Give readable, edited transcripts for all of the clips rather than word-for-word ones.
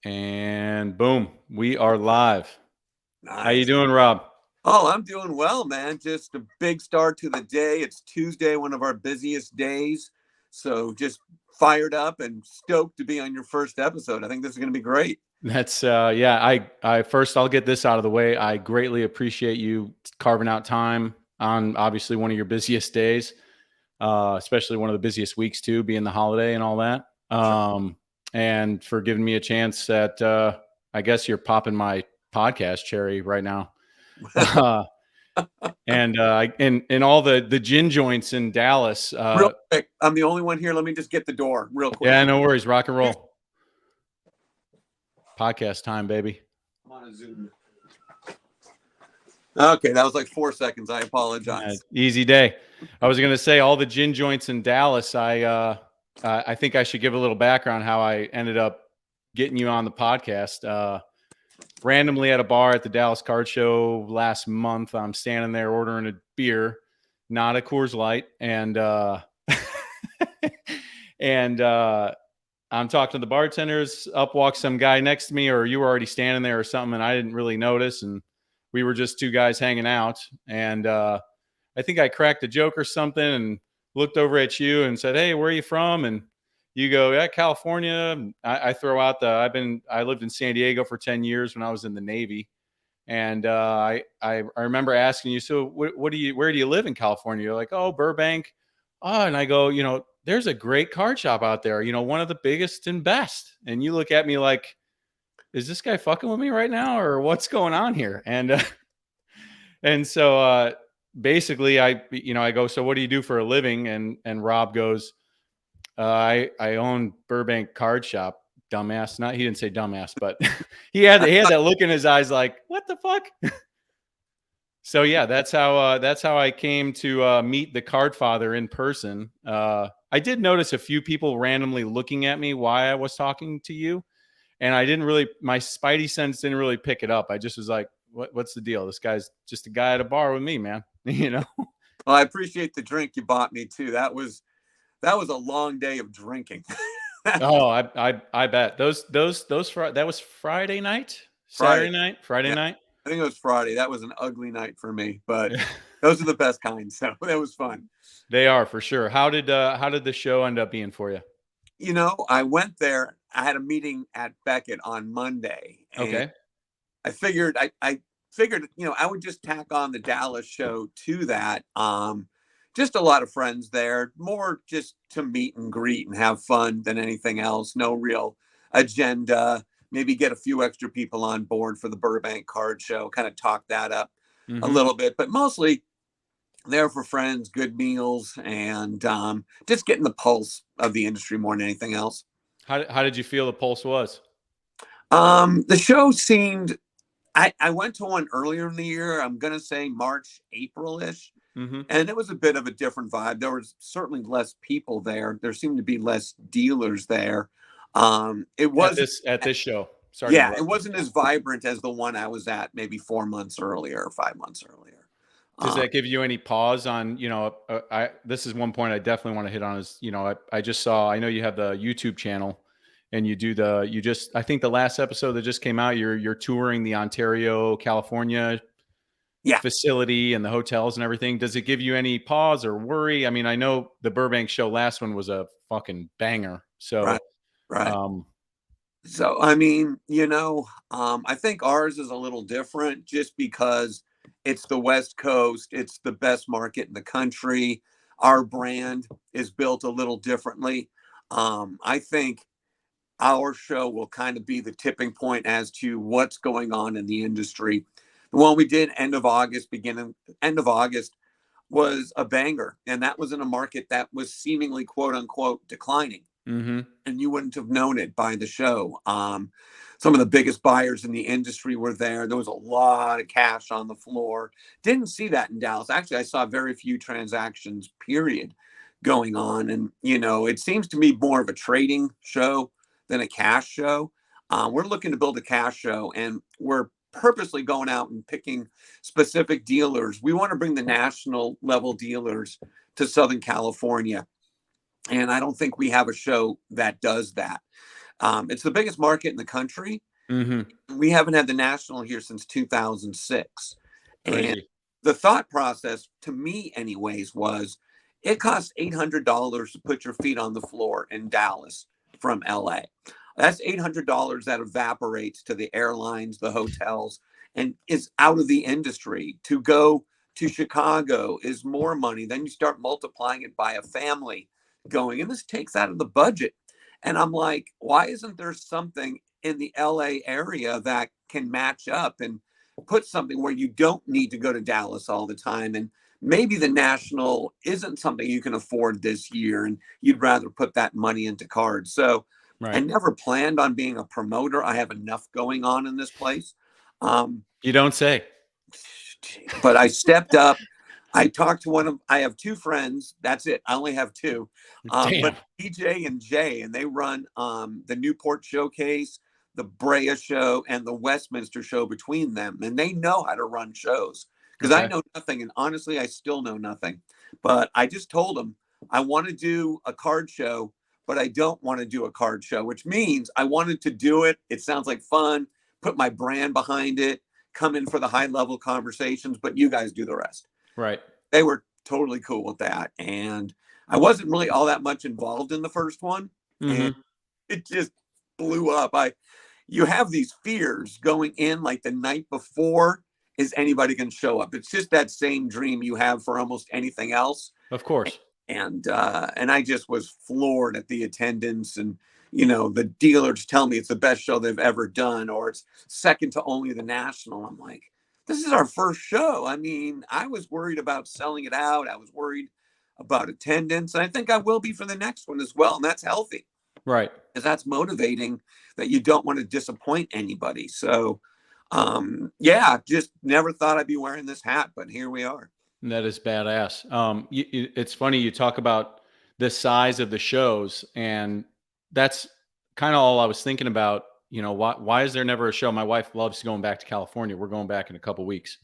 And boom, we are live. How you Nice. doing, Rob? Oh, I'm doing well, man. Just a big start to the day. It's Tuesday, one of our busiest days. So just fired up and stoked to be on your first episode. I think this is going to be great. That's yeah, I first I'll get this out of the way. I greatly appreciate you carving out time on obviously one of your busiest days, especially one of the busiest weeks too, being the holiday and all that. Sure. And for giving me a chance at I guess you're popping my podcast cherry right now. And all the gin joints in Dallas. Real quick, I'm the only one here. Let me just get the door real quick. Yeah, no worries. Rock and roll. Podcast time, baby. I'm on a Zoom. Okay, that was like 4 seconds. I apologize. Easy day. I was going to say all the gin joints in Dallas. I think I should give a little background how I ended up getting you on the podcast. Randomly at a bar at the Dallas Card Show last month, I'm standing there ordering a beer, not a Coors Light, and I'm talking to the bartenders. Up walks some guy next to me, or you were already standing there or something, and I didn't really notice. And we were just two guys hanging out. And I think I cracked a joke or something and looked over at you and said, "Hey, where are you from?" And you go, "Yeah, California." I throw out I lived in San Diego for 10 years when I was in the Navy. And I remember asking you, "So where do you live in California?" You're like, "Oh, Burbank." Oh, and I go, "There's a great card shop out there, one of the biggest and best." And you look at me like, "Is this guy fucking with me right now, or what's going on here?" And so basically I go, "So what do you do for a living?" And Rob goes, I own Burbank Card Shop, dumbass. Not, he didn't say dumbass, but he had that look in his eyes like, "What the fuck?" So yeah, that's how I came to meet the Card Father in person. I did notice a few people randomly looking at me while I was talking to you, and my spidey sense didn't really pick it up. I just was like, what's the deal? This guy's just a guy at a bar with me, man. Well, I appreciate the drink you bought me too. That was a long day of drinking. Oh, I bet that was Friday night, Saturday night, Friday night. I think it was Friday. That was an ugly night for me, but those are the best kind. So that was fun. They are, for sure. How did the show end up being for you? I went there. I had a meeting at Beckett on Monday. And okay. I figured I would just tack on the Dallas show to that. Just a lot of friends there, more just to meet and greet and have fun than anything else. No real agenda. Maybe get a few extra people on board for the Burbank Card Show, kind of talk that up a little bit, but mostly there for friends, good meals, and just getting the pulse of the industry more than anything else. How did you feel the pulse was? The show seemed, I went to one earlier in the year. I'm going to say March, April-ish. And it was a bit of a different vibe. There was certainly less people there. There seemed to be less dealers there. It was at this show. Sorry. Yeah, it wasn't as vibrant as the one I was at maybe 4 months earlier or 5 months earlier. Does that give you any pause on, this is one point I definitely want to hit on is, I just saw, I know you have the YouTube channel and I think the last episode that just came out, you're touring the Ontario, California facility and the hotels and everything. Does it give you any pause or worry? I mean, I know the Burbank show last one was a fucking banger. So, right. So, I mean, I think ours is a little different just because it's the West Coast. It's the best market in the country. Our brand is built a little differently. I think our show will kind of be the tipping point as to what's going on in the industry. The one we did end of August was a banger. And that was in a market that was seemingly, quote unquote, declining. And you wouldn't have known it by the show. Some of the biggest buyers in the industry were there. There was a lot of cash on the floor. Didn't see that in Dallas. Actually, I saw very few transactions, period, going on. And, it seems to me more of a trading show than a cash show. We're looking to build a cash show, and we're purposely going out and picking specific dealers. We want to bring the national level dealers to Southern California. And I don't think we have a show that does that. It's the biggest market in the country. Mm-hmm. We haven't had the National here since 2006. And Crazy. the thought process, to me anyways, was it costs $800 to put your feet on the floor in Dallas from LA. That's $800 that evaporates to the airlines, the hotels, and is out of the industry. To go to Chicago is more money. Then you start multiplying it by a family going, and this takes out of the budget. And I'm like, why isn't there something in the LA area that can match up and put something where you don't need to go to Dallas all the time? And maybe the National isn't something you can afford this year, and you'd rather put that money into cards. So I Right. never planned on being a promoter. I have enough going on in this place. You don't say. But I stepped up. I talked to I have two friends. That's it. I only have two. Damn. But DJ and Jay, and they run the Newport Showcase, the Brea Show, and the Westminster Show between them. And they know how to run shows, because I know nothing. And honestly, I still know nothing. But I just told them I want to do a card show, but I don't want to do a card show, which means I wanted to do it. It sounds like fun, put my brand behind it, come in for the high level conversations, but you guys do the rest. Right. They were totally cool with that. And I wasn't really all that much involved in the first one. Mm-hmm. And it just blew up. You have these fears going in like the night before, is anybody going to show up? It's just that same dream you have for almost anything else. Of course. And I just was floored at the attendance. And the dealers tell me it's the best show they've ever done, or it's second to only the National. I'm like, this is our first show. I mean, I was worried about selling it out. I was worried about attendance. And I think I will be for the next one as well. And that's healthy. Right. Because that's motivating, that you don't want to disappoint anybody. So, just never thought I'd be wearing this hat, but here we are. That is badass. It's funny you talk about the size of the shows, and that's kind of all I was thinking about. Why is there never a show? My wife loves going back to California. We're going back in a couple weeks,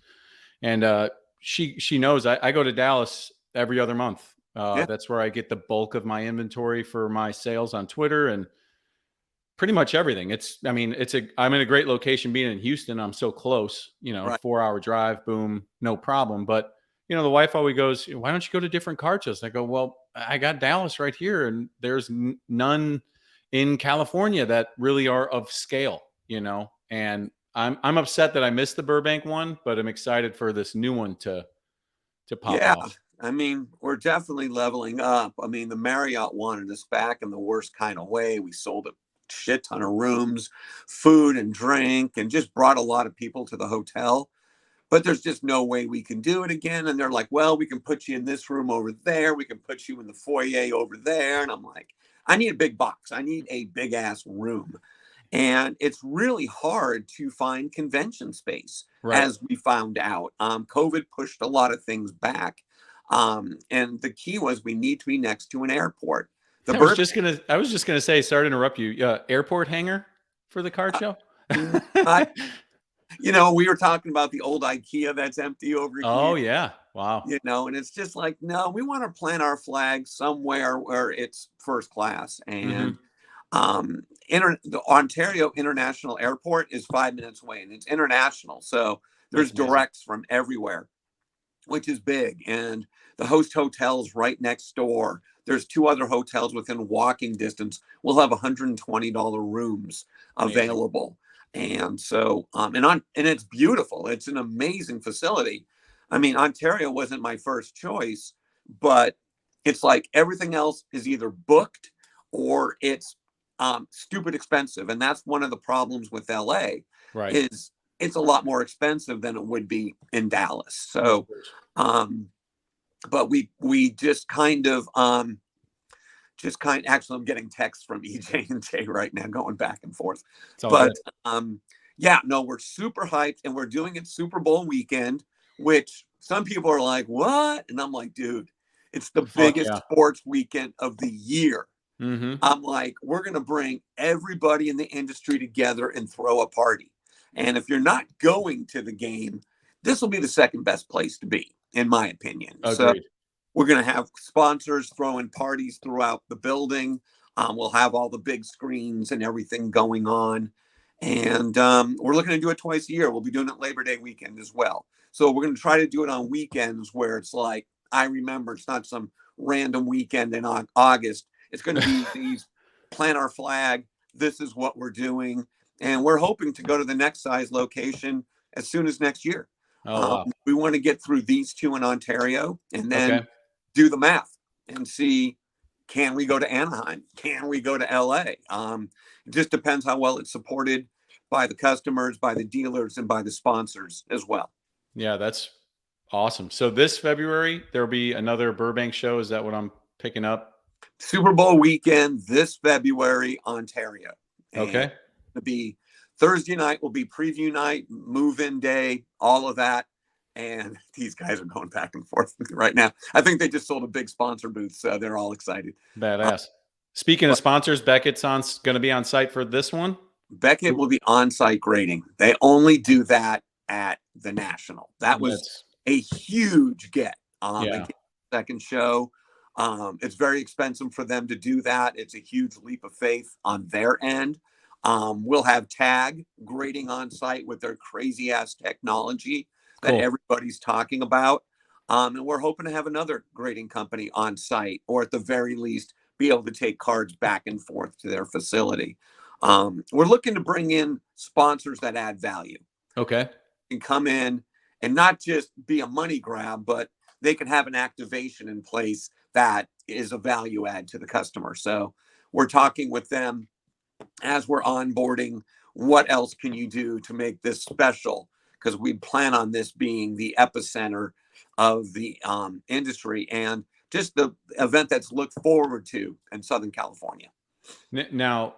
and she knows I go to Dallas every other month. That's where I get the bulk of my inventory for my sales on Twitter and pretty much everything. I'm in a great location being in Houston. I'm so close, Right. 4-hour drive, boom, no problem. But the wife always goes, why don't you go to different card shows? I go, well, I got Dallas right here, and there's none in California that really are of scale, and I'm upset that I missed the Burbank one, but I'm excited for this new one to pop off. I mean, we're definitely leveling up. I mean, the Marriott wanted us back in the worst kind of way. We sold a shit ton of rooms, food and drink, and just brought a lot of people to the hotel. But there's just no way we can do it again. And they're like, well, we can put you in this room over there. We can put you in the foyer over there. And I'm like, I need a big box. I need a big ass room. And it's really hard to find convention space, as we found out. COVID pushed a lot of things back. And the key was we need to be next to an airport. I was just gonna say, sorry to interrupt you. Airport hangar for the card show. We were talking about the old IKEA that's empty over here. Oh yeah, wow. And it's just like, no, we want to plant our flag somewhere where it's first class. And the Ontario International Airport is 5 minutes away, and it's international, so there's directs from everywhere, which is big. And the host hotel's right next door. There's 2 other hotels within walking distance. We'll have $120 rooms available. And so, and it's beautiful. It's an amazing facility. I mean, Ontario wasn't my first choice, but it's like everything else is either booked or it's stupid expensive. And that's one of the problems with LA, is it's a lot more expensive than it would be in Dallas. So, but we just kind of, actually, I'm getting texts from EJ and Jay right now, going back and forth. But we're super hyped, and we're doing it Super Bowl weekend, which some people are like, what? And I'm like, dude, it's the biggest sports weekend of the year. I'm like, we're going to bring everybody in the industry together and throw a party. And if you're not going to the game, this will be the second best place to be, in my opinion. Agreed. So we're going to have sponsors throwing parties throughout the building. We'll have all the big screens and everything going on. And we're looking to do it twice a year. We'll be doing it Labor Day weekend as well. So we're going to try to do it on weekends where it's like, I remember it's not some random weekend in August. It's going to be these plant our flag. This is what we're doing. And we're hoping to go to the next size location as soon as next year. Oh, wow. We want to get through these two in Ontario and then do the math and see, can we go to Anaheim? Can we go to LA? It just depends how well it's supported by the customers, by the dealers, and by the sponsors as well. Yeah, that's awesome. So this February, there'll be another Burbank show. Is that what I'm picking up? Super Bowl weekend this February, Ontario. And okay. It'll be Thursday night will be preview night, move-in day, all of that. And these guys are going back and forth right now. I think they just sold a big sponsor booth, so they're all excited. Badass. Speaking of sponsors, Beckett's going to be on site for this one? Beckett will be on-site grading. They only do that at the National. That was a huge get. Second show. It's very expensive for them to do that. It's a huge leap of faith on their end. We'll have tag grading on site with their crazy ass technology that everybody's talking about. And we're hoping to have another grading company on site, or at the very least, be able to take cards back and forth to their facility. We're looking to bring in sponsors that add value. Okay. And come in and not just be a money grab, but they can have an activation in place that is a value add to the customer. So we're talking with them as we're onboarding. What else can you do to make this special? Because we plan on this being the epicenter of the industry and just the event that's looked forward to in Southern California. Now,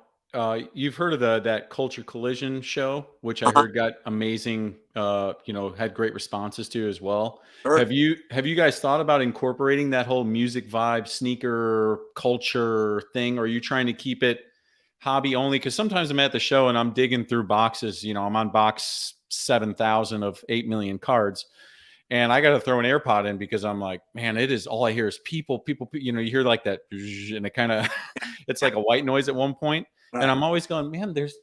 you've heard of that Culture Collision show, which I heard got amazing, had great responses to as well. Sure. Have you guys thought about incorporating that whole music vibe, sneaker culture thing? Or are you trying to keep it hobby only? Because sometimes I'm at the show and I'm digging through boxes. I'm on box 7,000 of 8 million cards. And I got to throw an AirPod in because I'm like, man, it is all I hear is people, you hear like that. And it kind of, it's like a white noise at one point. Right. And I'm always going, man, there's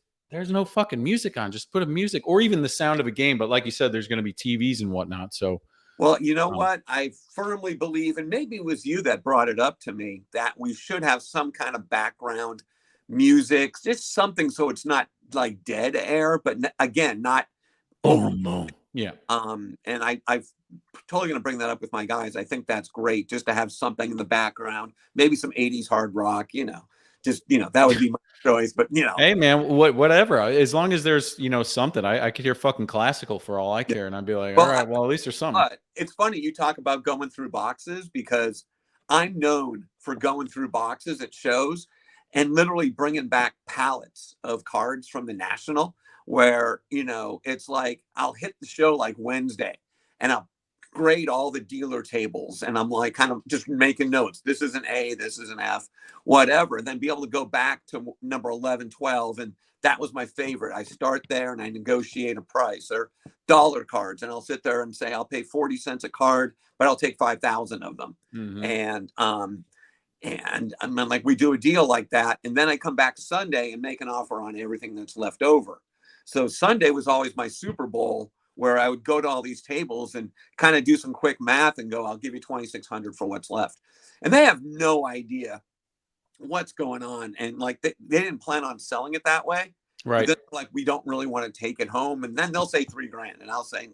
no fucking music on. Just put a music or even the sound of a game. But like you said, there's going to be TVs and whatnot. So, well, you know what? I firmly believe, and maybe it was you that brought it up to me, that we should have some kind of background music, just something so it's not like dead air, but again, not boom. Yeah. And I'm totally going to bring that up with my guys. I think that's great just to have something in the background, maybe some 80s hard rock, that would be my choice, but Hey man, whatever. As long as there's, something, I could hear fucking classical for all I care. And I'd be like, all right, well, at least there's something. It's funny you talk about going through boxes because I'm known for going through boxes at shows and literally bringing back pallets of cards from the National where, it's like, I'll hit the show like Wednesday and I'll grade all the dealer tables. And I'm like, kind of just making notes. This is an A, this is an F, whatever. And then be able to go back to number 11, 12. And that was my favorite. I start there and I negotiate a price or dollar cards. And I'll sit there and say, I'll pay 40 cents a card, but I'll take 5,000 of them. Mm-hmm. And I mean, like we do a deal like that. And then I come back Sunday and make an offer on everything that's left over. So Sunday was always my Super Bowl where I would go to all these tables and kind of do some quick math and go, I'll give you 2,600 for what's left. And they have no idea what's going on. And like, they didn't plan on selling it that way. Right. Like, we don't really want to take it home. And then they'll say $3,000 and I'll say,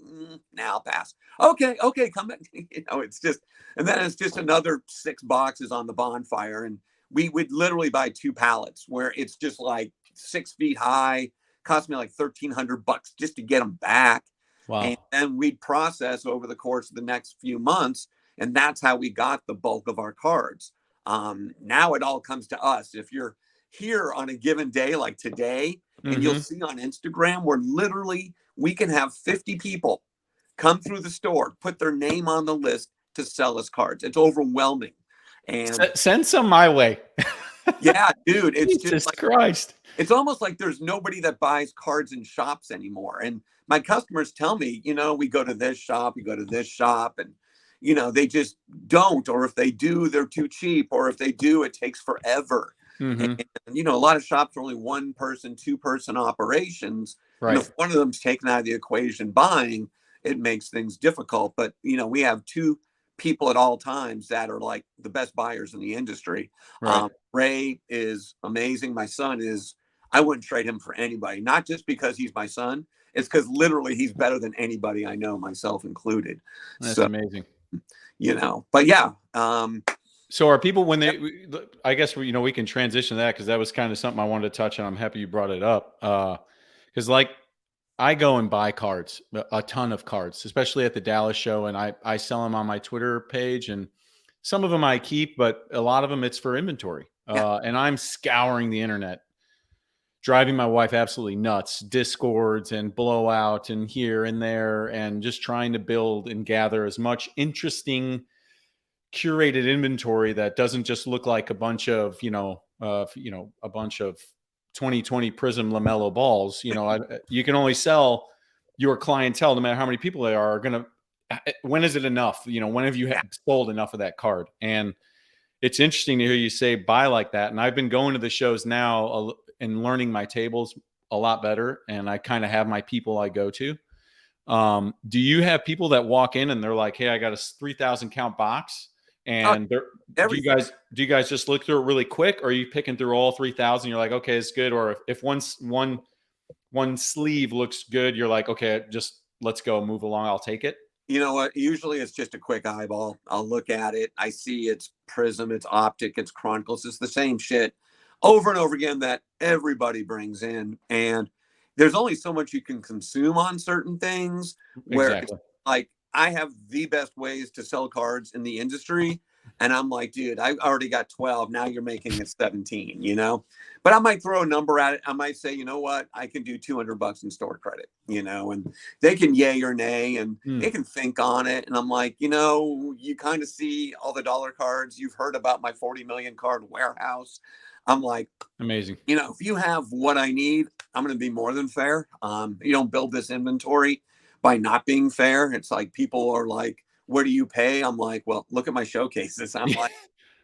nah, I'll pass. Okay. Come back. It's just, and then it's just another 6 boxes on the bonfire. And we would literally buy 2 pallets where it's just like 6 feet high, cost me like $1,300 just to get them back. Wow. And then we'd process over the course of the next few months. And that's how we got the bulk of our cards. Now it all comes to us. If you're here on a given day, like today, and you'll see on Instagram where literally we can have 50 people come through the store, put their name on the list to sell us cards. It's overwhelming. And send some my way. Yeah, dude. It's Jesus just like, Christ. It's almost like there's nobody that buys cards in shops anymore. And my customers tell me, we go to this shop, we go to this shop, and, they just don't. Or if they do, they're too cheap. Or if they do, it takes forever. Mm-hmm. And, you know, a lot of shops are only 1-person, 2-person operations. And Right. if one of them's taken out of the equation buying, it makes things difficult. But, you know, we have 2 people at all times that are like the best buyers in the industry. Right. Ray is amazing. My son is, I wouldn't trade him for anybody, not just because he's my son. It's because literally he's better than anybody I know, myself included. That's So, amazing. you know, but yeah. So are people when they, I guess, you know, we can transition to that because that was kind of something I wanted to touch on. I'm happy you brought it up. Because like I go and buy cards, a ton of cards, especially at the Dallas show. And I sell them on my Twitter page, and some of them I keep, but a lot of them it's for inventory. Yeah. And I'm scouring the internet, driving my wife absolutely nuts, discords and blowout and here and there, and just trying to build and gather as much interesting curated inventory that doesn't just look like a bunch of, a bunch of 2020 Prism LaMelo balls. You know, you can only sell your clientele, no matter how many people they are going to, when is it enough? You know, when have you sold enough of that card? And it's interesting to hear you say buy like that. And I've been going to the shows now and learning my tables a lot better. And I kind of have my people I go to. Do you have people that walk in and they're like, "Hey, I got a 3,000 count box," and do you guys just look through it really quick, or are you picking through all 3,000? You're like, "Okay, it's good," or if one sleeve looks good, you're like, "Okay, just let's go, move along, I'll take it." You know what? Usually it's just a quick eyeball. I'll look at it. I see it's Prism, it's Optic, it's Chronicles. It's the same shit over and over again that everybody brings in. And there's only so much you can consume on certain things where Exactly. it's like I have the best ways to sell cards in the industry. And I'm like, dude, I already got 12. Now you're making it 17, you know? But I might throw a number at it. I might say, you know what? I can do $200 in store credit, you know, and they can yay or nay and they can think on it. And I'm like, you know, you kind of see all the dollar cards. You've heard about my 40 million card warehouse. I'm like, amazing. You know, if you have what I need, I'm going to be more than fair. You don't build this inventory by not being fair. It's like people are like, what do you pay? I'm like, well, look at my showcases. I'm like,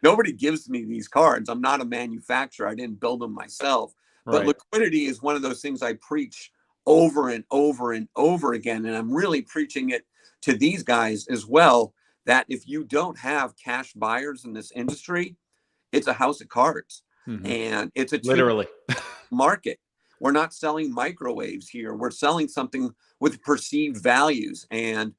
nobody gives me these cards. I'm not a manufacturer. I didn't build them myself. But Right. liquidity is one of those things I preach over and over and over again. And I'm really preaching it to these guys as well, that if you don't have cash buyers in this industry, it's a house of cards. Mm-hmm. And it's a literally market. We're not selling microwaves here. We're selling something with perceived values. And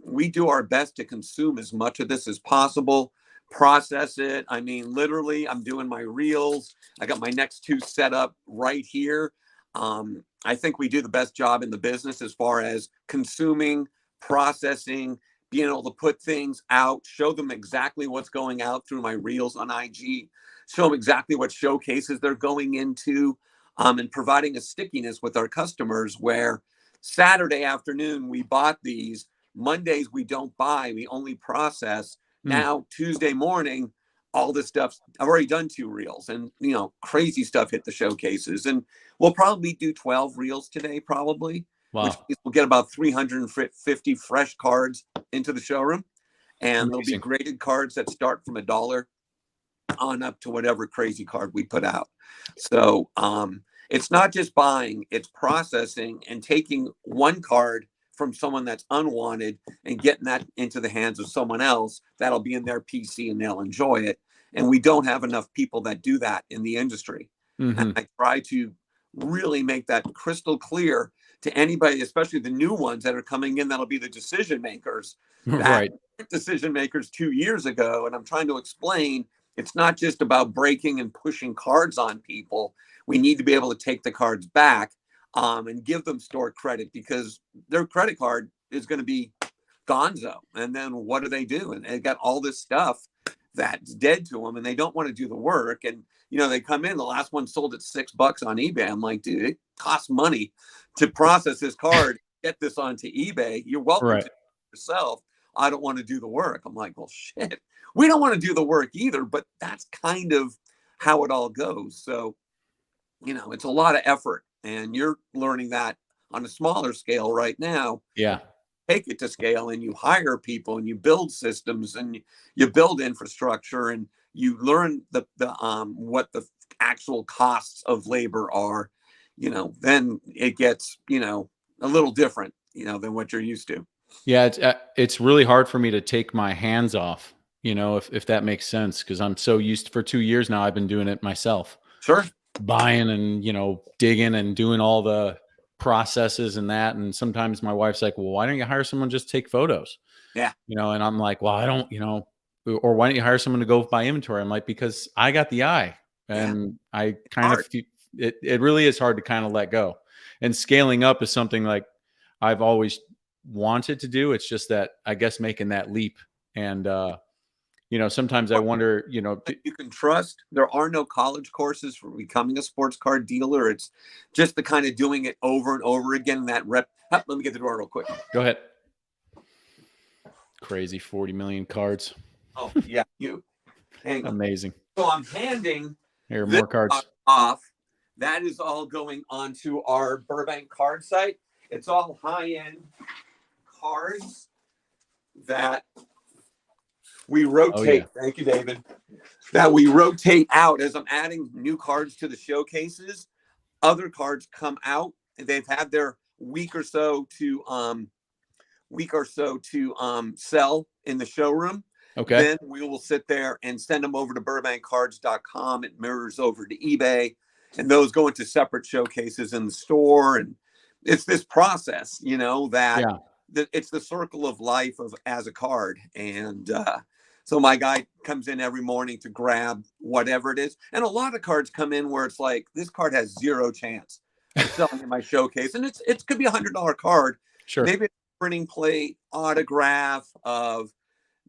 we do our best to consume as much of this as possible, process it. I mean, literally, I'm doing my reels. I got my next 2 set up right here. I think we do the best job in the business as far as consuming, processing, being able to put things out, show them exactly what's going out through my reels on IG, show them exactly what showcases they're going into, and providing a stickiness with our customers where Saturday afternoon we bought these, Mondays we don't buy, we only process. Now Tuesday morning, all this stuff, I've already done 2 reels and, you know, crazy stuff hit the showcases. And we'll probably do 12 reels today, probably. Wow. Which means we'll get about 350 fresh cards into the showroom. And there'll be graded cards that start from $1 on up to whatever crazy card we put out. So it's not just buying, it's processing and taking one card from someone that's unwanted and getting that into the hands of someone else that'll be in their PC and they'll enjoy it. And we don't have enough people that do that in the industry. And I try to really make that crystal clear to anybody, especially the new ones that are coming in, that'll be the decision makers. Right. Decision makers 2 years ago. And I'm trying to explain it's not just about breaking and pushing cards on people. We need to be able to take the cards back and give them store credit because their credit card is going to be gonzo. And then what do? And they got all this stuff that's dead to them and they don't want to do the work. And, you know, they come in, the last one sold at $6 on eBay. I'm like, dude, it costs money to process this card, get this onto eBay. You're welcome to do it yourself. I don't want to do the work. I'm like, well, shit, we don't want to do the work either, but that's kind of how it all goes. So, you know, it's a lot of effort and you're learning that on a smaller scale right now. Yeah. Take it to scale and you hire people and you build systems and you build infrastructure and you learn the what the actual costs of labor are, then it gets, a little different, than what you're used to. Yeah, it's really hard for me to take my hands off, if that makes sense, because I'm so used. For 2 years now, I've been doing it myself, Sure. buying and digging and doing all the processes and that. And sometimes my wife's like, "Well, why don't you hire someone just to take photos?" Yeah. And I'm like, "Well, I don't, or why don't you hire someone to go buy inventory?" I'm like, "Because I got the eye, and I kind of it really is hard to kind of let go." And scaling up is something like I've always wanted to do. It's just that, I guess, making that leap. And sometimes I wonder, you can trust. There are no college courses for becoming a sports card dealer. It's just the kind of doing it over and over again. That rep. Let me get the door real quick. Go ahead. Crazy 40 million cards. Oh yeah, hang on. Amazing. So I'm handing here more cards off. That is all going onto our Burbank card site. It's all high-end cards that we rotate. Oh, yeah. Thank you, David. That we rotate out as I'm adding new cards to the showcases. Other cards come out, and they've had their week or so to sell in the showroom. Okay. Then we will sit there and send them over to burbankcards.com. It mirrors over to eBay, and those go into separate showcases in the store. And it's this process, that it's the circle of life as a card. And so my guy comes in every morning to grab whatever it is. And a lot of cards come in where it's like, this card has zero chance of selling in my showcase. And it could be $100 card. Sure. Maybe a printing plate autograph of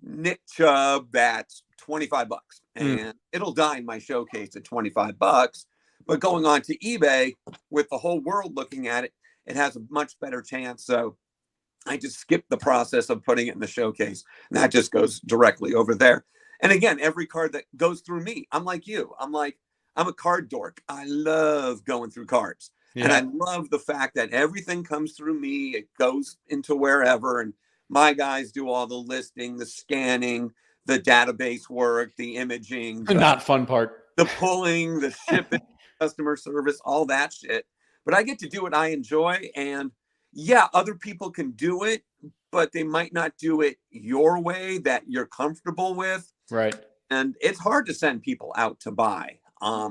Nick Chubb that's $25, and it'll die in my showcase at $25. But going on to eBay with the whole world looking at it, it has a much better chance. So I just skip the process of putting it in the showcase, and that just goes directly over there. And again, every card that goes through me, I'm like you. I'm a card dork. I love going through cards. Yeah. And I love the fact that everything comes through me. It goes into wherever, and my guys do all the listing, the scanning, the database work, the imaging. Not fun part. The pulling, the shipping, customer service, all that shit. But I get to do what I enjoy. And yeah, other people can do it, but they might not do it your way that you're comfortable with. Right. And it's hard to send people out to buy,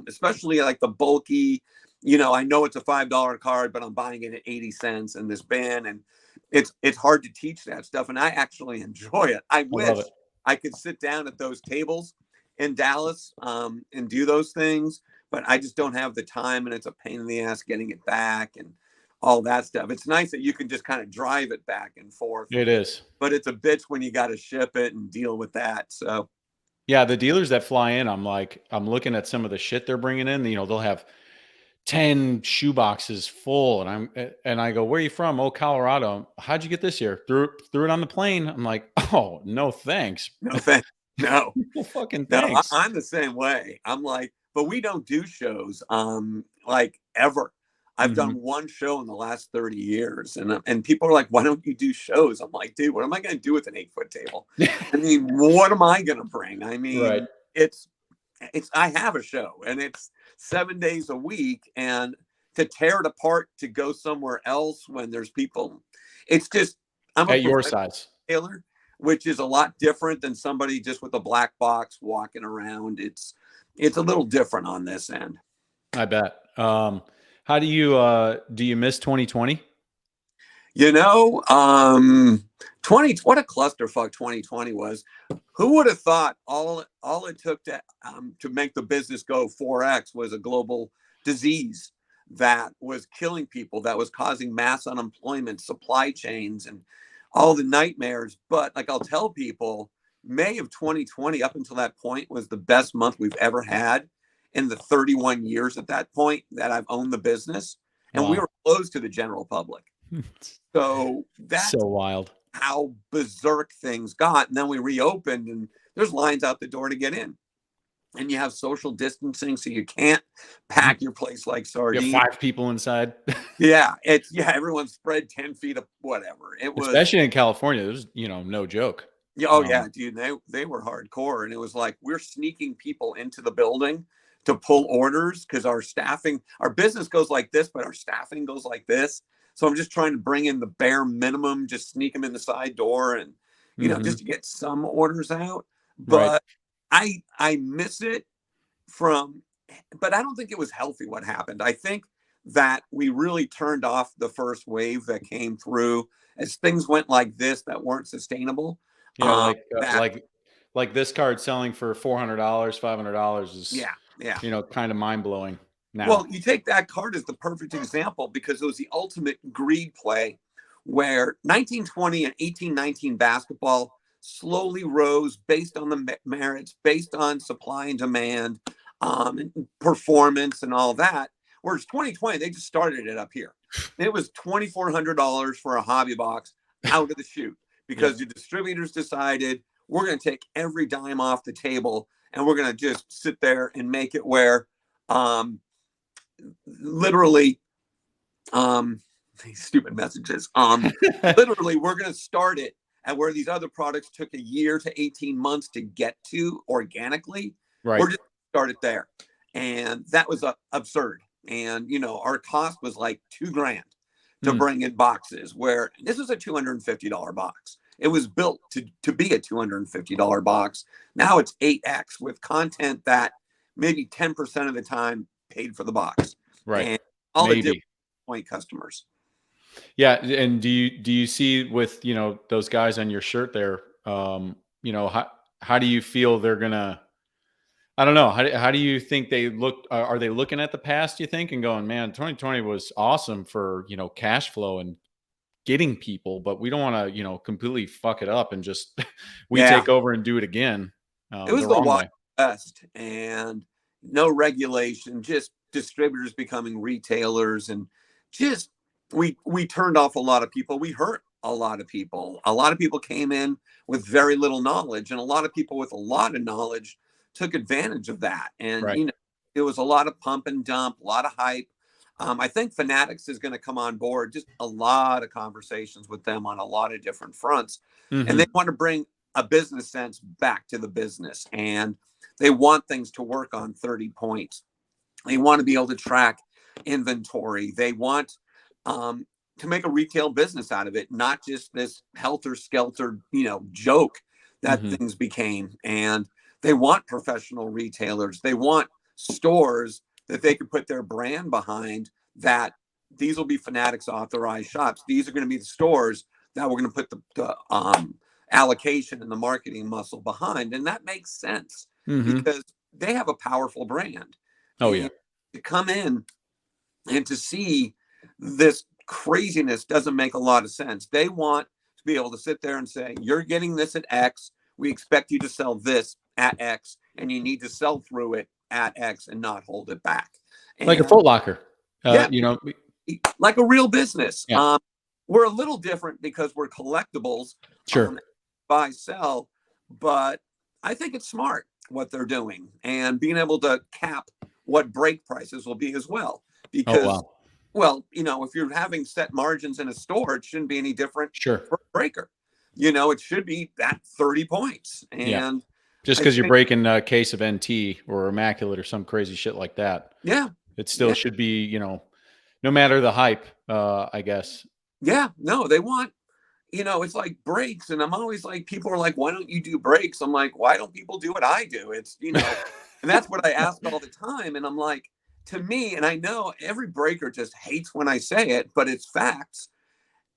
especially like the bulky, I know it's a $5 card, but I'm buying it at 80 cents in this bin. And it's hard to teach that stuff. And I actually enjoy it. I wish I could sit down at those tables in Dallas and do those things, but I just don't have the time, and it's a pain in the ass getting it back and all that stuff. It's nice that you can just kind of drive it back and forth. It is. But it's a bitch when you got to ship it and deal with that. So yeah, the dealers that fly in, I'm looking at some of the shit they're bringing in. They'll have 10 shoe boxes full, and I go, "Where are you from?" "Oh, Colorado." "How'd you get this here?" Threw it on the plane." I'm like, "Oh, no thanks." No thanks. No. No fucking thanks. No, I'm the same way. I'm like, but we don't do shows like ever. I've done one show in the last 30 years, and people are like, "Why don't you do shows?" I'm like, "Dude, what am I going to do with an 8-foot table? I mean, what am I going to bring? I mean, right. I have a show, and it's 7 days a week, and to tear it apart to go somewhere else when there's people, it's just, I'm at your size tailor, which is a lot different than somebody just with a black box walking around. It's a little different on this end. I bet. How do you miss 2020? 20, what a clusterfuck 2020 was. Who would have thought all it took to make the business go 4X was a global disease that was killing people, that was causing mass unemployment, supply chains, and all the nightmares. But like I'll tell people, May of 2020 up until that point was the best month we've ever had in the 31 years at that point that I've owned the business. And we were closed to the general public. So that's so wild how berserk things got. And then we reopened, and there's lines out the door to get in. And you have social distancing, so you can't pack your place like sardines. You have 5 people inside. Yeah, everyone's spread 10 feet of whatever. It was, especially in California. It was, no joke. Yeah, oh yeah, dude, they were hardcore, and it was like we're sneaking people into the building to pull orders because our business goes like this, but our staffing goes like this. So I'm just trying to bring in the bare minimum, just sneak them in the side door, and just to get some orders out. Right. But I miss it but I don't think it was healthy what happened. I think that we really turned off the first wave that came through as things went like this that weren't sustainable. Yeah, That like this card selling for $400, $500 is, yeah. kind of mind blowing now. Well, you take that card as the perfect example because it was the ultimate greed play where 1920 and 1819 basketball slowly rose based on the merits, based on supply and demand, and performance and all that. Whereas 2020, they just started it up here. It was $2,400 for a hobby box out of the chute because the distributors decided we're going to take every dime off the table and we're going to just sit there and make it where literally these stupid messages literally we're going to start it at where these other products took a year to 18 months to get to organically. Right. We're just started there, and that was absurd. And our cost was like $2,000 to bring in boxes, where this was a $250 box. It was built to be a $250 box. Now it's 8x with content that maybe 10% of the time paid for the box. Right. And all Maybe. it did was point customers. Yeah. And do you see with, those guys on your shirt there, how do you feel they're gonna, I don't know. How do you think they look? Are they looking at the past, you think, and going, man, 2020 was awesome for, cash flow and getting people, but we don't want to, completely fuck it up and just we take over and do it again. It was the the wrong Wild way. West, and no regulation, just distributors becoming retailers, and just we turned off a lot of people. We hurt a lot of people. A lot of people came in with very little knowledge, and a lot of people with a lot of knowledge took advantage of that. And Right. it was a lot of pump and dump, a lot of hype. I think Fanatics is going to come on board. Just a lot of conversations with them on a lot of different fronts, and they want to bring a business sense back to the business, and they want things to work on 30 points. They want to be able to track inventory. They want to make a retail business out of it, not just this helter-skelter, joke that things became. And they want professional retailers. They want stores that they could put their brand behind, that these will be Fanatics authorized shops. These are going to be the stores that we're going to put the allocation and the marketing muscle behind. And that makes sense because they have a powerful brand. Oh, and yeah. To come in and to see this craziness doesn't make a lot of sense. They want to be able to sit there and say, you're getting this at X. We expect you to sell this at X, and you need to sell through it at X and not hold it back. Like a Foot Locker. Like a real business. Yeah. We're a little different because we're collectibles. Sure. Buy, sell. But I think it's smart what they're doing, and being able to cap what break prices will be as well. Because, well, if you're having set margins in a store, it shouldn't be any different for a breaker. It should be at 30 points. And just because you're breaking a case of NT or Immaculate or some crazy shit like that. Yeah. It still should be, no matter the hype, I guess. Yeah. No, they want, it's like breaks. And I'm always like, people are like, why don't you do breaks? I'm like, why don't people do what I do? It's, and that's what I ask all the time. And I'm like, to me, and I know every breaker just hates when I say it, but it's facts.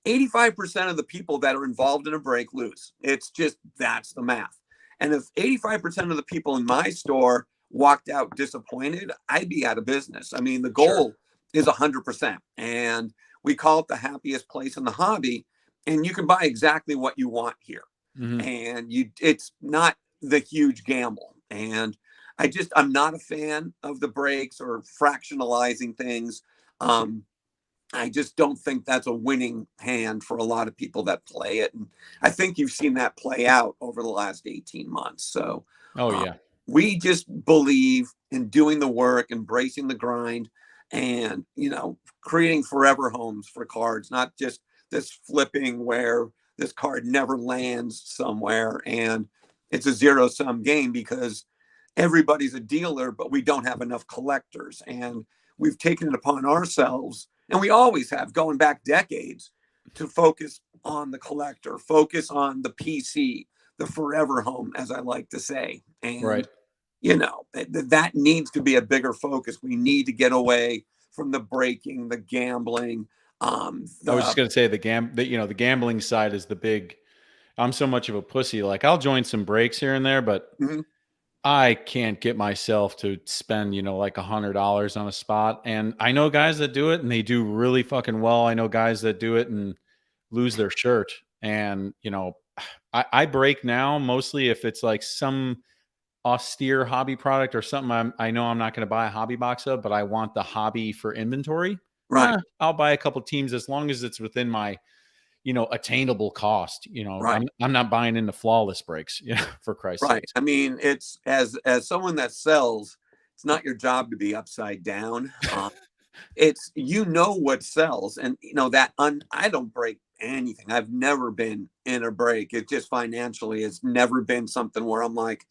85% of the people that are involved in a break lose. It's just, that's the math. And if 85% of the people in my store walked out disappointed, I'd be out of business. I mean, the goal is 100%. And we call it the happiest place in the hobby. And you can buy exactly what you want here. And it's not the huge gamble. And I'm not a fan of the breaks or fractionalizing things. I just don't think that's a winning hand for a lot of people that play it. And I think you've seen that play out over the last 18 months. So we just believe in doing the work, embracing the grind, and, creating forever homes for cards, not just this flipping where this card never lands somewhere. And it's a zero-sum game because everybody's a dealer, but we don't have enough collectors. And we've taken it upon ourselves, and we always have, going back decades, to focus on the collector, focus on the PC, the forever home, as I like to say. And, right. that needs to be a bigger focus. We need to get away from the breaking, the gambling. I was just going to say the gambling side is the big. I'm so much of a pussy. Like I'll join some breaks here and there, but mm-hmm. I can't get myself to spend, like $100 on a spot. And I know guys that do it and they do really fucking well. I know guys that do it and lose their shirt. And, I break now mostly if it's like some austere hobby product or something I know I'm not going to buy a hobby box of, but I want the hobby for inventory. Right. I'll buy a couple teams as long as it's within my, attainable cost. Right. I'm not buying into flawless breaks, for Christ's right. sake. I mean, it's as someone that sells, it's not your job to be upside down. It's, what sells, and I don't break anything. I've never been in a break. It just financially, it's never been something where I'm like,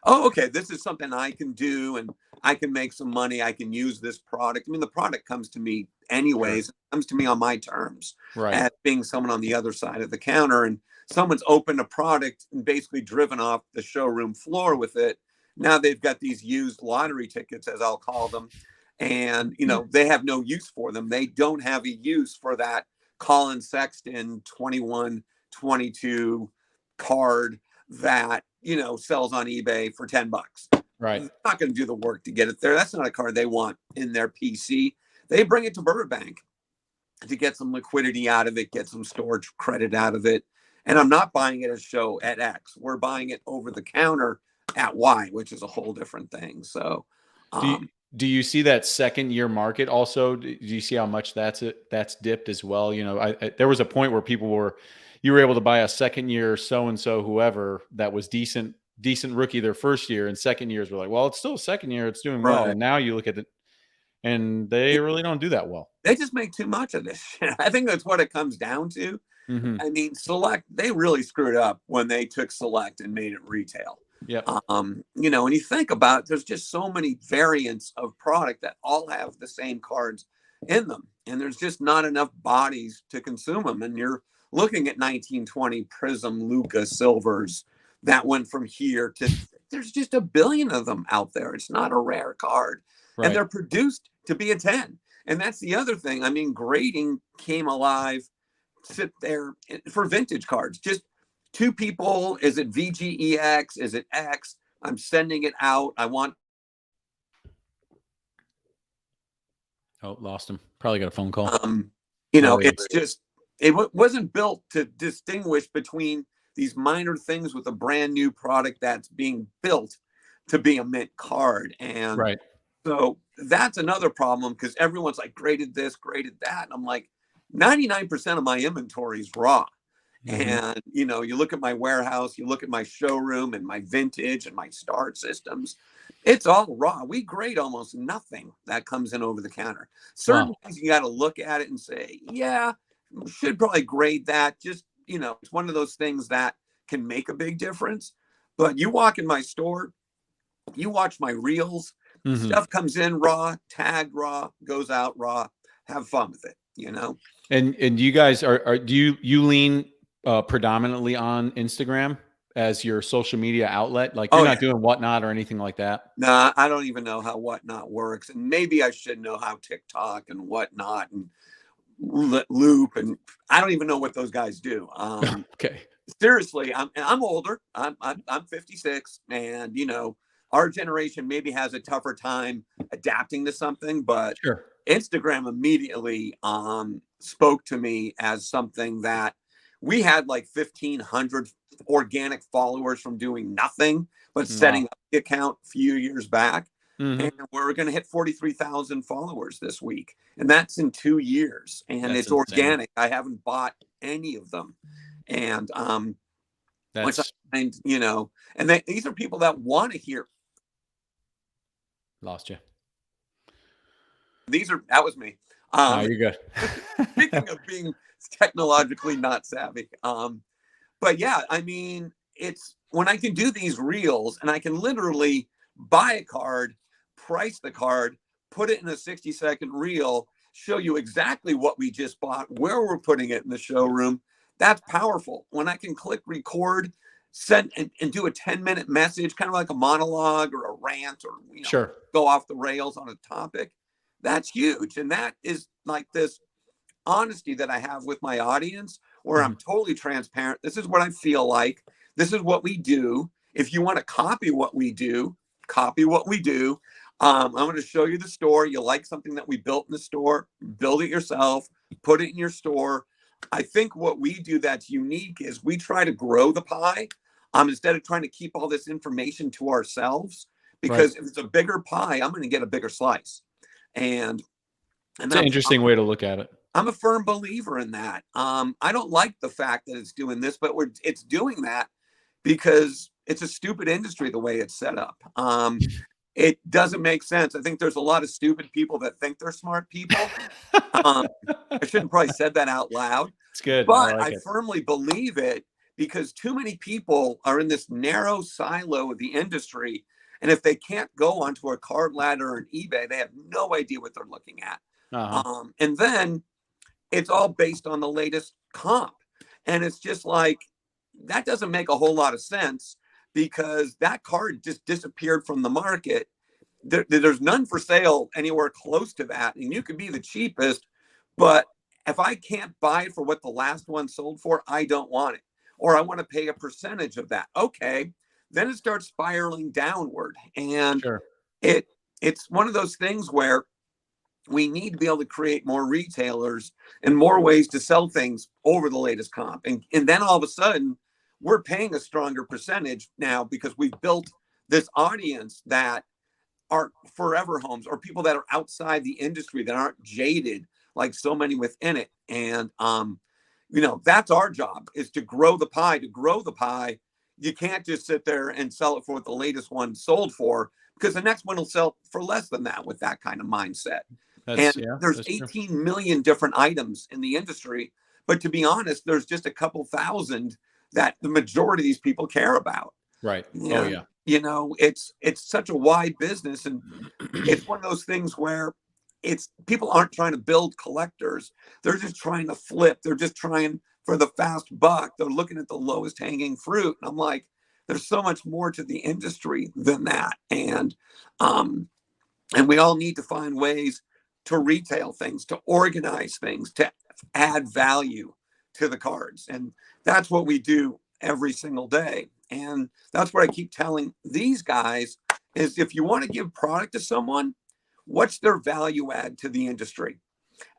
oh, okay, this is something I can do and I can make some money. I can use this product. I mean, the product comes to me anyways. Sure. It comes to me on my terms, right? As being someone on the other side of the counter, and someone's opened a product and basically driven off the showroom floor with it. Now they've got these used lottery tickets, as I'll call them. And, they have no use for them. They don't have a use for that Colin Sexton 21-22 card that, sells on eBay for $10. Right. They're not going to do the work to get it there. That's not a card they want in their PC. They bring it to Burbank to get some liquidity out of it, get some storage credit out of it. And I'm not buying it at show at X. We're buying it over the counter at Y, which is a whole different thing. So, do you see that second year market also? Do you see how much that's dipped as well? There was a point where you were able to buy a second year so-and-so, whoever that was decent rookie their first year, and second years were like, well, it's still a second year. It's doing well. And now you look at it and they really don't do that well. They just make too much of this shit. I think that's what it comes down to. Mm-hmm. I mean, Select, they really screwed up when they took Select and made it retail. Yeah. And you think about it, there's just so many variants of product that all have the same cards in them. And there's just not enough bodies to consume them. And you're looking at 1920 Prism Luca Silvers that went from here to, there's just a billion of them out there. It's not a rare card. Right. And they're produced to be a 10. And that's the other thing. I mean, grading came alive, sit there for vintage cards. Just two people. Is it VGEX? Is it X? I'm sending it out. I want. Oh, lost him. Probably got a phone call. It's just, it wasn't built to distinguish between these minor things with a brand new product that's being built to be a mint card. And right. So that's another problem, because everyone's like, graded this, graded that. And I'm like, 99% of my inventory is raw. Mm-hmm. And, you look at my warehouse, you look at my showroom and my vintage and my start systems, it's all raw. We grade almost nothing that comes in over the counter. Certain things you got to look at it and say, yeah, should probably grade that. Just, it's one of those things that can make a big difference. But you walk in my store, you watch my reels, mm-hmm. Stuff comes in raw, tagged raw, goes out raw. Have fun with it, And you guys do you lean predominantly on Instagram as your social media outlet? Like you're not doing Whatnot or anything like that? Nah, I don't even know how Whatnot works. And maybe I should know how TikTok and Whatnot and Loop, and I don't even know what those guys do. Okay. Seriously, I'm older. I'm 56, and our generation maybe has a tougher time adapting to something, but sure. Instagram immediately spoke to me as something that we had like 1,500 organic followers from doing nothing but setting up the account a few years back. Mm-hmm. And we're going to hit 43,000 followers this week. And that's in 2 years. And it's insane. Organic. I haven't bought any of them. And which I find, and these are people that want to hear. Lost you. That was me. No, you're good. Speaking of being technologically not savvy, but yeah, I mean, it's when I can do these reels and I can literally buy a card, price the card, put it in a 60-second reel, show you exactly what we just bought, where we're putting it in the showroom. That's powerful. When I can click record, send and do a 10-minute message, kind of like a monologue or a rant, or Sure. go off the rails on a topic, that's huge. And that is like this honesty that I have with my audience, where I'm totally transparent. This is what I feel like. This is what we do. If you want to copy what we do, copy what we do. I'm going to show you the store. You like something that we built in the store, build it yourself, put it in your store. I think what we do that's unique is we try to grow the pie, instead of trying to keep all this information to ourselves, because if it's a bigger pie, I'm going to get a bigger slice. And it's an interesting way to look at it. I'm a firm believer in that. I don't like the fact that it's doing this, but it's doing that because it's a stupid industry the way it's set up. It doesn't make sense. I think there's a lot of stupid people that think they're smart people. I shouldn't probably said that out loud. It's good. But I firmly believe it, because too many people are in this narrow silo of the industry. And if they can't go onto a card ladder or an eBay, they have no idea what they're looking at. And then it's all based on the latest comp. And it's just like, that doesn't make a whole lot of sense, because that card just disappeared from the market. There's none for sale anywhere close to that. And you can be the cheapest, but if I can't buy it for what the last one sold for, I don't want it. Or I want to pay a percentage of that. Okay. Then it starts spiraling downward. And it's one of those things where we need to be able to create more retailers and more ways to sell things over the latest comp. And then all of a sudden, we're paying a stronger percentage now, because we've built this audience that are forever homes, or people that are outside the industry that aren't jaded like so many within it. And, that's our job, is to grow the pie. To grow the pie, you can't just sit there and sell it for what the latest one sold for, because the next one will sell for less than that with that kind of mindset. There's 18 million different items in the industry, but to be honest, there's just a couple thousand that the majority of these people care about. Right. And, it's such a wide business, and it's one of those things where people aren't trying to build collectors. They're just trying to flip. They're just trying for the fast buck. They're looking at the lowest hanging fruit. And I'm like, there's so much more to the industry than that. And we all need to find ways to retail things, to organize things, to add value to the cards. And that's what we do every single day. And that's what I keep telling these guys is, if you want to give product to someone, what's their value add to the industry?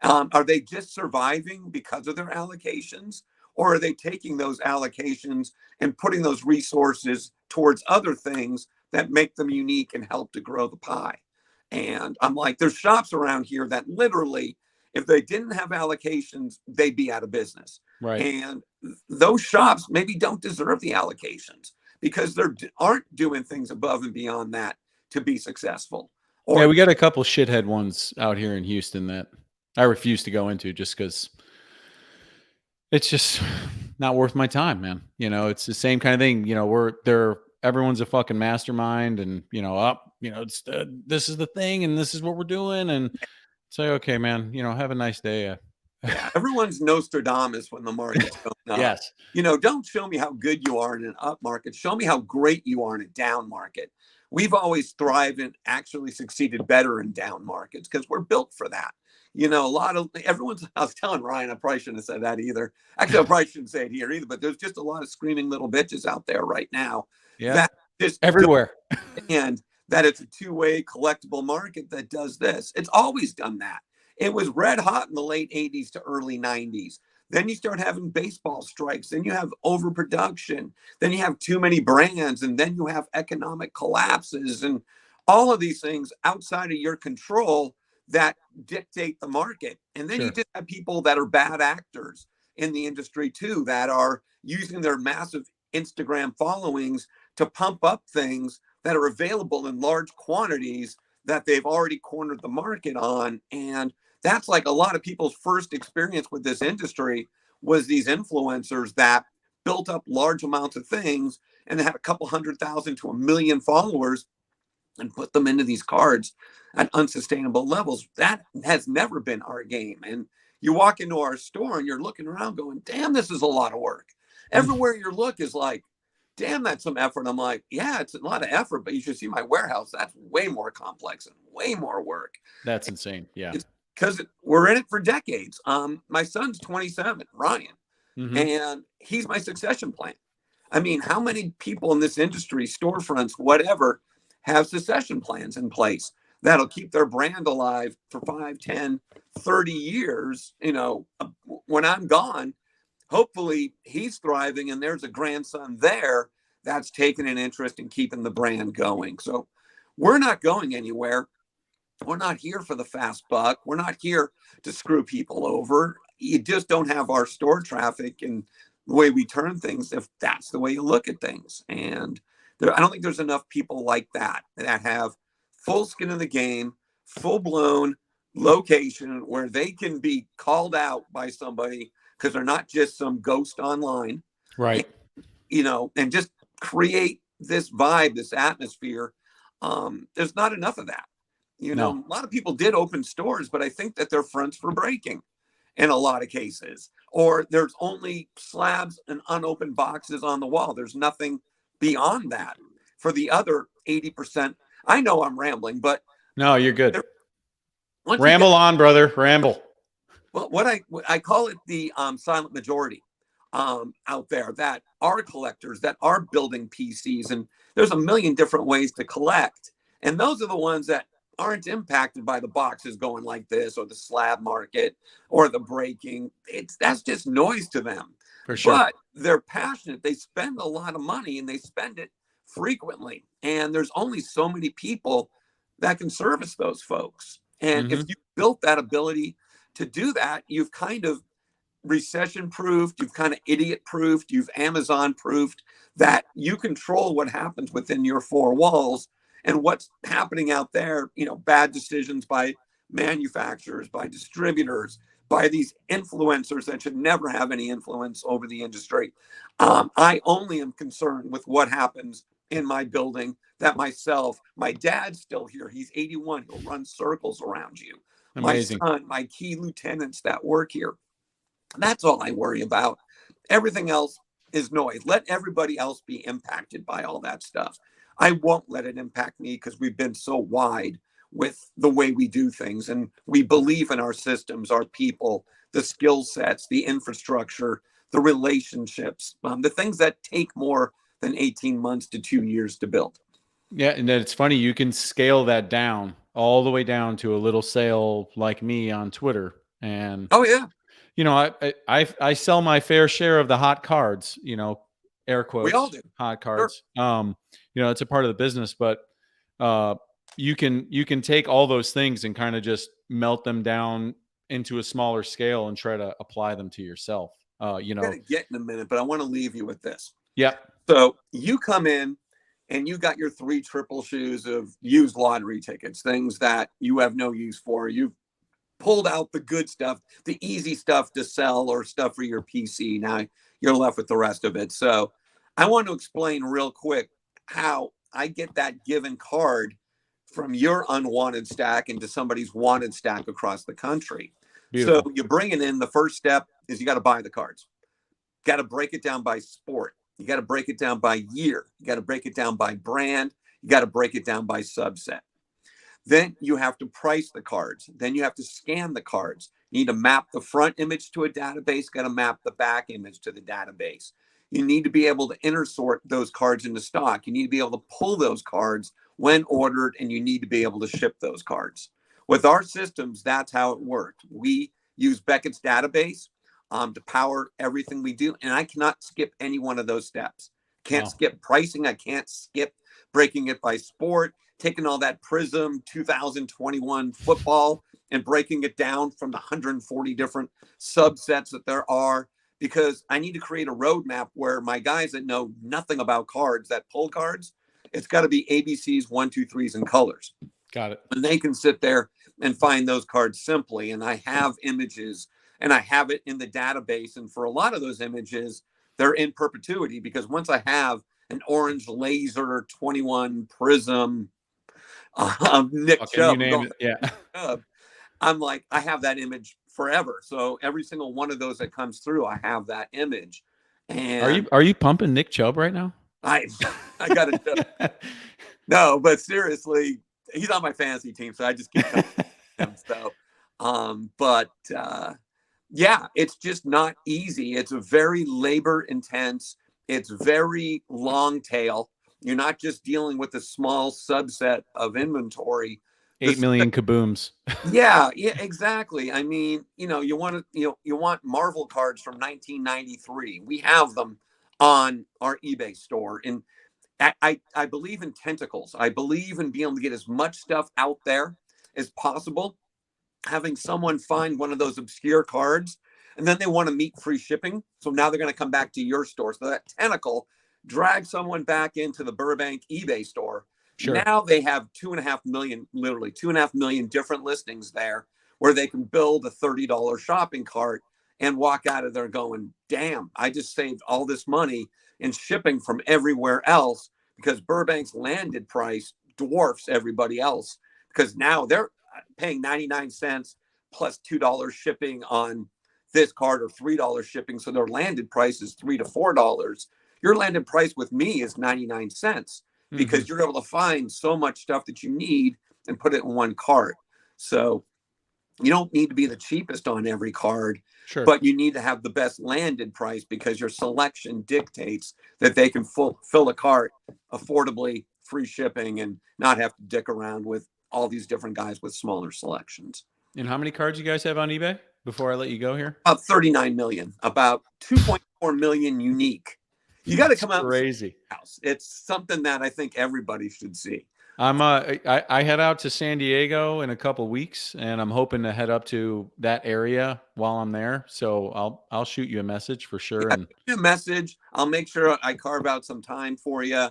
Are they just surviving because of their allocations, or are they taking those allocations and putting those resources towards other things that make them unique and help to grow the pie? And I'm like, there's shops around here that literally, if they didn't have allocations, they'd be out of business. Right. And those shops maybe don't deserve the allocations, because they aren't doing things above and beyond that to be successful. We got a couple shithead ones out here in Houston that I refuse to go into, just because it's just not worth my time, man. It's the same kind of thing. Everyone's a fucking mastermind, and it's this is the thing, and this is what we're doing, and say, okay, man, have a nice day. Everyone's Nostradamus when the market's going up. Yes. Don't show me how good you are in an up market. Show me how great you are in a down market. We've always thrived and actually succeeded better in down markets, because we're built for that. I was telling Ryan, I probably shouldn't have said that either. Actually, I probably shouldn't say it here either, but there's just a lot of screaming little bitches out there right now. Yeah. That just everywhere. And that it's a two-way collectible market that does this. It's always done that. It was red hot in the late 80s to early 90s. Then you start having baseball strikes. Then you have overproduction. Then you have too many brands. And then you have economic collapses and all of these things outside of your control that dictate the market. And then you just have people that are bad actors in the industry too, that are using their massive Instagram followings to pump up things that are available in large quantities that they've already cornered the market on. And that's like a lot of people's first experience with this industry was these influencers that built up large amounts of things and had a couple 100,000 to 1 million followers and put them into these cards at unsustainable levels. That has never been our game. And you walk into our store and you're looking around going, damn, this is a lot of work. Everywhere you look is like, damn, that's some effort. I'm like, yeah, it's a lot of effort, but you should see my warehouse. That's way more complex and way more work. That's insane. Yeah. It's because we're in it for decades. My son's 27, Ryan, and he's my succession plan. I mean, how many people in this industry, storefronts, whatever, have succession plans in place that'll keep their brand alive for 5, 10, 30 years? You know, when I'm gone, hopefully he's thriving and there's a grandson there that's taking an interest in keeping the brand going. So we're not going anywhere. We're not here for the fast buck. We're not here to screw people over. You just don't have our store traffic and the way we turn things if that's the way you look at things. And I don't think there's enough people like that have full skin in the game, full blown location where they can be called out by somebody because they're not just some ghost online. Right. And, you know, and just create this vibe, this atmosphere. There's not enough of that. You know, a lot of people did open stores, but I think that their fronts were breaking in a lot of cases, or there's only slabs and unopened boxes on the wall. There's nothing beyond that. For the other 80%, I know I'm rambling, but no, you're good. Ramble on, brother. Ramble. Well, what I call it the silent majority out there that are collectors, that are building PCs, and there's a million different ways to collect, and those are the ones that aren't impacted by the boxes going like this or the slab market or the breaking. That's just noise to them. For sure. But they're passionate. They spend a lot of money and they spend it frequently. And there's only so many people that can service those folks. And if you built that ability to do that, you've kind of recession proofed, you've kind of idiot proofed, you've Amazon proofed that you control what happens within your four walls. And what's happening out there, you know, bad decisions by manufacturers, by distributors, by these influencers that should never have any influence over the industry. I only am concerned with what happens in my building, that my dad's still here. He's 81. He'll run circles around you. Amazing. My son, my key lieutenants that work here. That's all I worry about. Everything else is noise. Let everybody else be impacted by all that stuff. I won't let it impact me because we've been so wide with the way we do things. And we believe in our systems, our people, the skill sets, the infrastructure, the relationships, the things that take more than 18 months to 2 years to build. Yeah. And it's funny, you can scale that down all the way down to a little sale like me on Twitter. And oh yeah, you know, I sell my fair share of the hot cards, you know, air quotes, we all do. hot cards. Sure. You know, it's a part of the business, but you can take all those things and kind of just melt them down into a smaller scale and try to apply them to yourself. You know, I'm gonna get in a minute, but I want to leave you with this. Yeah. So you come in and you got your 3 triple shoes of used lottery tickets, things that you have no use for. You've pulled out the good stuff, the easy stuff to sell or stuff for your PC. Now you're left with the rest of it. So I want to explain real quick how I get that given card from your unwanted stack into somebody's wanted stack across the country. Beautiful. So you bring it in. The first step is you got to buy the cards. Got to break it down by sport. You got to break it down by year. You got to break it down by brand. You got to break it down by subset. Then you have to price the cards. Then you have to scan the cards. You need to map the front image to a database. Got to map the back image to the database. You need to be able to intersort those cards into stock. You need to be able to pull those cards when ordered, and you need to be able to ship those cards. With our systems, that's how it worked. We use Beckett's database to power everything we do, and I cannot skip any one of those steps. Can't skip pricing. I can't skip breaking it by sport, taking all that Prism 2021 football and breaking it down from the 140 different subsets that there are, because I need to create a roadmap where my guys that know nothing about cards, that pull cards, it's got to be ABCs, 1, 2, 3s, and colors. Got it. And they can sit there and find those cards simply. And I have images and I have it in the database. And for a lot of those images, they're in perpetuity, because once I have an orange laser 21 prism Nick Okay, you Chubb, name it. Yeah. Chubb, I'm like, I have that image forever. So every single one of those that comes through, I have that image. And Are you pumping Nick Chubb right now? I got to no, but seriously, he's on my fantasy team, so I just keep telling him. So, yeah, it's just not easy. It's a very labor intense. It's very long tail. You're not just dealing with a small subset of inventory. 8 million kabooms. Yeah, exactly. I mean, you want to, you want Marvel cards from 1993. We have them on our eBay store, and I believe in tentacles. I believe in being able to get as much stuff out there as possible. Having someone find one of those obscure cards, and then they want to meet free shipping. So now they're going to come back to your store. So that tentacle drags someone back into the Burbank eBay store. Sure. Now they have 2.5 million, literally 2.5 million different listings there, where they can build a $30 shopping cart and walk out of there going, damn, I just saved all this money in shipping from everywhere else, because Burbank's landed price dwarfs everybody else, because now they're paying 99 cents plus $2 shipping on this card, or $3 shipping. So their landed price is $3 to $4. Your landed price with me is 99 cents, because you're able to find so much stuff that you need and put it in one cart. So you don't need to be the cheapest on every card, sure, but you need to have the best landed price, because your selection dictates that they can fill a cart affordably, free shipping, and not have to dick around with all these different guys with smaller selections. And how many cards you guys have on eBay before I let you go here? About 39 million, about 2.4 million unique. You got to come out. Crazy. It's something that I think everybody should see. I head out to San Diego in a couple weeks, and I'm hoping to head up to that area while I'm there. So I'll shoot you a message for sure. Yeah, and a message. I'll make sure I carve out some time for you.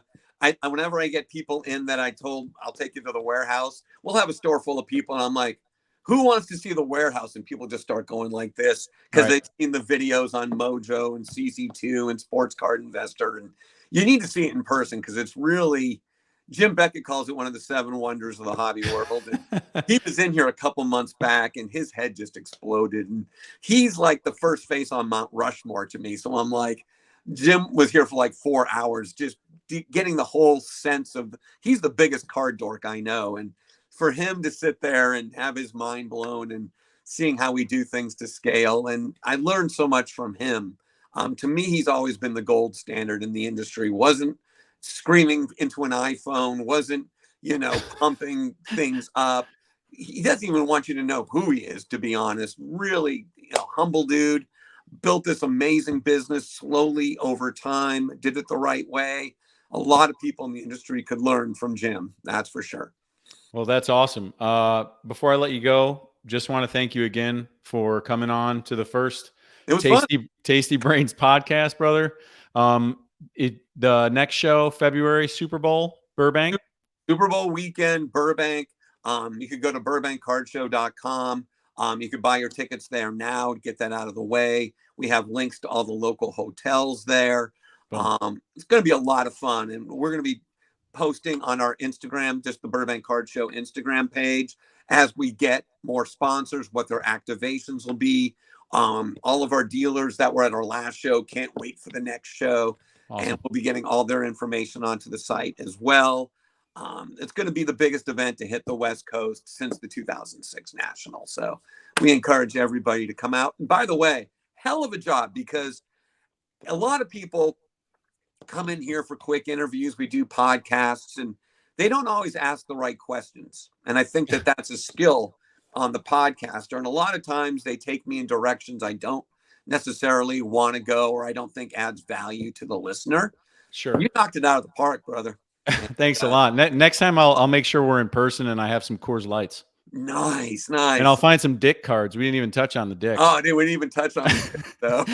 Whenever I get people in that I'll take you to the warehouse. We'll have a store full of people, and I'm like, who wants to see the warehouse? And people just start going like this, because they've seen the videos on Mojo and CC2 and Sports Card Investor, and you need to see it in person, because it's really, Jim Beckett calls it one of the 7 wonders of the hobby world. And he was in here a couple months back, and his head just exploded. And he's like the first face on Mount Rushmore to me. So I'm like, Jim was here for like 4 hours, just getting the whole sense of, he's the biggest card dork I know. And for him to sit there and have his mind blown and seeing how we do things to scale. And I learned so much from him. To me, he's always been the gold standard in the industry. Wasn't screaming into an iPhone, wasn't, pumping things up. He doesn't even want you to know who he is, to be honest. Really, humble dude, built this amazing business slowly over time, did it the right way. A lot of people in the industry could learn from Jim. That's for sure. Well, that's awesome. Before I let you go, just want to thank you again for coming on to the first Tasty Brains podcast, brother. The next show, February, Super Bowl, Burbank. Super Bowl weekend, Burbank. You could go to burbankcardshow.com. You could buy your tickets there now to get that out of the way. We have links to all the local hotels there. It's going to be a lot of fun, and we're going to be posting on our Instagram, just the Burbank Card Show Instagram page, as we get more sponsors, what their activations will be. All of our dealers that were at our last show can't wait for the next show. Awesome. And we'll be getting all their information onto the site as well. It's going to be the biggest event to hit the West Coast since the 2006 National. So we encourage everybody to come out. And by the way, hell of a job, because a lot of people come in here for quick interviews. We do podcasts, and they don't always ask the right questions. And I think that that's a skill on the podcaster. And a lot of times they take me in directions I don't necessarily want to go, or I don't think adds value to the listener. Sure. You knocked it out of the park, brother. Thanks a lot. Next time I'll make sure we're in person and I have some Coors Lights. Nice. And I'll find some dick cards. We didn't even touch on the dicks. Oh, dude, we didn't even touch on the dicks, though.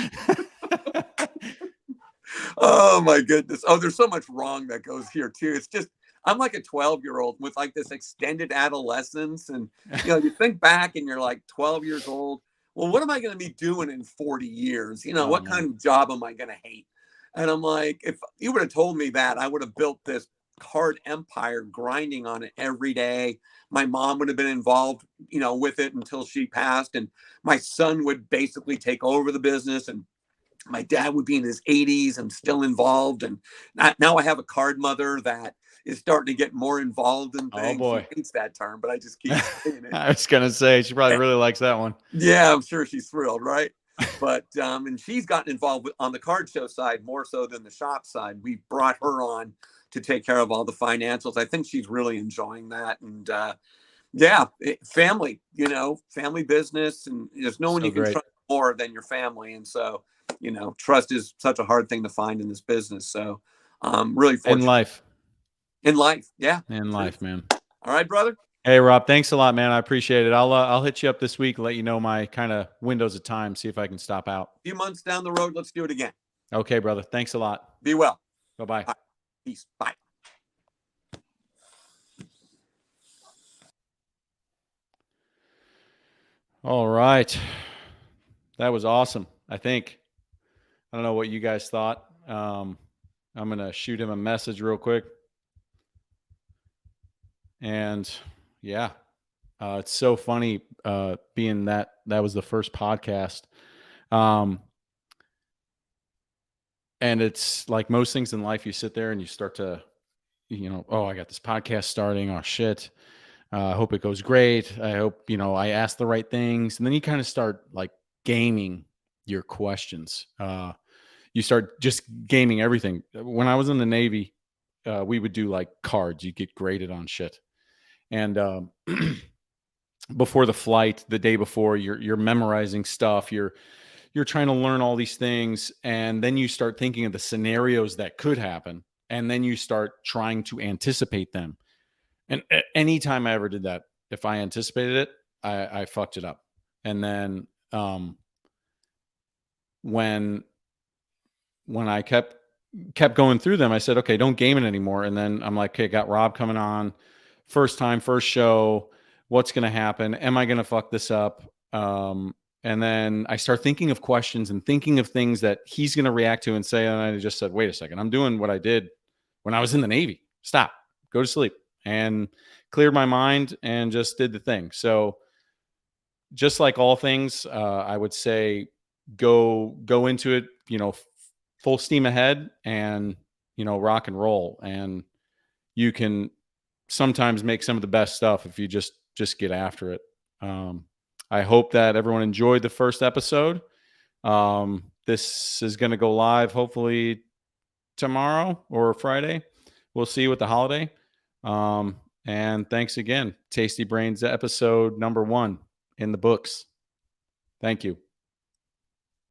Oh my goodness. Oh, there's so much wrong that goes here too. It's just, I'm like a 12-year-old with like this extended adolescence. And, you think back and you're like 12 years old. Well, what am I going to be doing in 40 years? What kind of job am I going to hate? And I'm like, if you would have told me that, I would have built this card empire grinding on it every day. My mom would have been involved, with it until she passed. And my son would basically take over the business. And my dad would be in his 80s and still involved. And now I have a card mother that is starting to get more involved in Oh things. boy. She hates that term, but I just keep saying it. I was going to say, she probably really likes that one. Yeah, I'm sure she's thrilled, right? But and she's gotten involved on the card show side more so than the shop side. We brought her on to take care of all the financials. I think she's really enjoying that. And family, family business, and there's no one you can trust more than your family. And so, trust is such a hard thing to find in this business. So really fortunate. In life. Yeah. In life, man. All right, brother. Hey, Rob, thanks a lot, man. I appreciate it. I'll hit you up this week, let you know my kind of windows of time, see if I can stop out. A few months down the road, let's do it again. Okay, brother. Thanks a lot. Be well. Bye-bye. Bye. Peace. Bye. All right. That was awesome, I think. I don't know what you guys thought. I'm going to shoot him a message real quick. And yeah, it's so funny being that was the first podcast. And it's like most things in life, you sit there and you start to, oh, I got this podcast starting. Oh, shit. I hope it goes great. I hope, I ask the right things. And then you kind of start like gaming your questions. You start just gaming everything. When I was in the Navy, we would do like cards. You get graded on shit. And before the flight, the day before, you're memorizing stuff. You're trying to learn all these things, and then you start thinking of the scenarios that could happen, and then you start trying to anticipate them. And anytime I ever did that, if I anticipated it, I fucked it up. And then when I kept going through them, I said, okay, don't game it anymore. And then I'm like, okay, got Rob coming on. First time, first show. What's going to happen? Am I going to fuck this up? And then I start thinking of questions and thinking of things that he's going to react to and say. And I just said, wait a second, I'm doing what I did when I was in the Navy. Stop, go to sleep, and cleared my mind and just did the thing. So just like all things, I would say go into it, full steam ahead, and, rock and roll. And you can sometimes make some of the best stuff if you just get after it. I hope that everyone enjoyed the first episode. This is going to go live hopefully tomorrow or Friday. We'll see with the holiday. And thanks again. Tasty Brains episode number 1 in the books. Thank you.